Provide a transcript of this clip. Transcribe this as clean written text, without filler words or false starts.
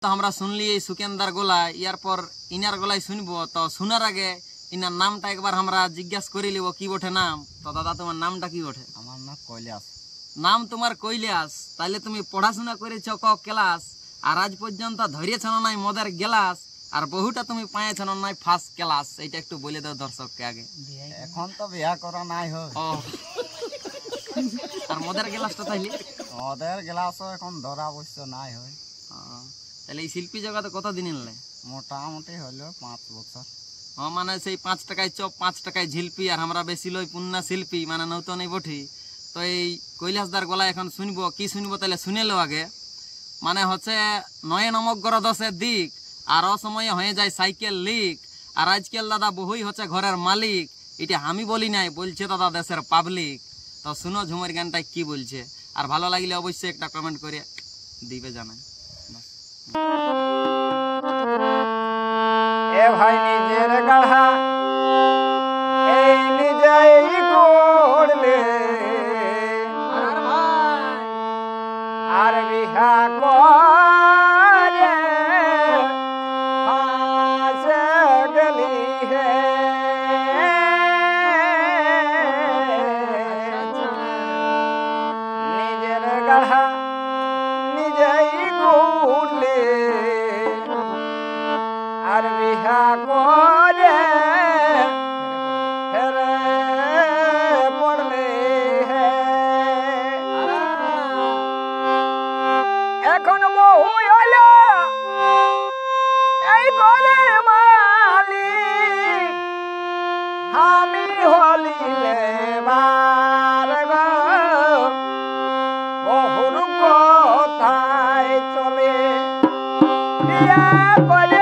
তো আমরা শুনলি এই সুকেন্দার গলায়, ইয়ার পর ইনার গলায় শুনবো। তো শোনার আগে ইনার নামটা একবার আমরা জিজ্ঞাসা করে নিব কি বটে নাম। তো দাদা তোমার নামটা কি বটে? আমার নাম কৈলাস। নাম তোমার কৈলাস। তাইলে তুমি পড়াশোনা করেছ ক ক্লাস? আর আজ পর্যন্ত ধরিয়েছ নাই মদের গ্লাস, আর বহুটা তুমি পাইছ নাই ফার্স্ট ক্লাস। এইটা একটু বলে দাও দর্শককে আগে। এখন তো বিয়া করা নাই হয়। ও আর মদের গ্লাসটা তাইলে? মদের গ্লাসও এখন ধরা অবশ্য নাই হয়। তাহলে এই শিল্পী জগতে কতদিন এলে? মোটামুটি হলো 5 বছর। মানে সেই 5 টাকায় চপ 5 টাকায় ঝিলপি, আর আমরা বেশি লই পুন্না শিল্পী, মানে নৌতন এই বঠি। তো এই কৈলাসদার গলায় এখন শুনবো কি শুনবো, তাহলে শুনে লো আগে। মানে হচ্ছে 9 নমগ্র 10 দিক, আর অসময়ে হয়ে যায় সাইকেল লিক, আর আজকাল দাদা বহুই হচ্ছে ঘরের মালিক। এটা আমি বলি নাই, বলছে দাদা দেশের পাবলিক। তো শুনো ঝুমের গানটা কি বলছে, আর ভালো লাগলে অবশ্যই একটা কমেন্ট করে দিবে জানাই। এ ভাই নিজের গাড়া এই নিজেই করলে, আর বিহা করে ফাঁসে গেলি হে। নিজের গাড়া নিজেই করলে, আর বিহা করে হেরে পড়লে হে। এখন বহু হলো এই করে মালিক, আমি হলিলে বার গো বহুর কথায় চলে বিয়া করে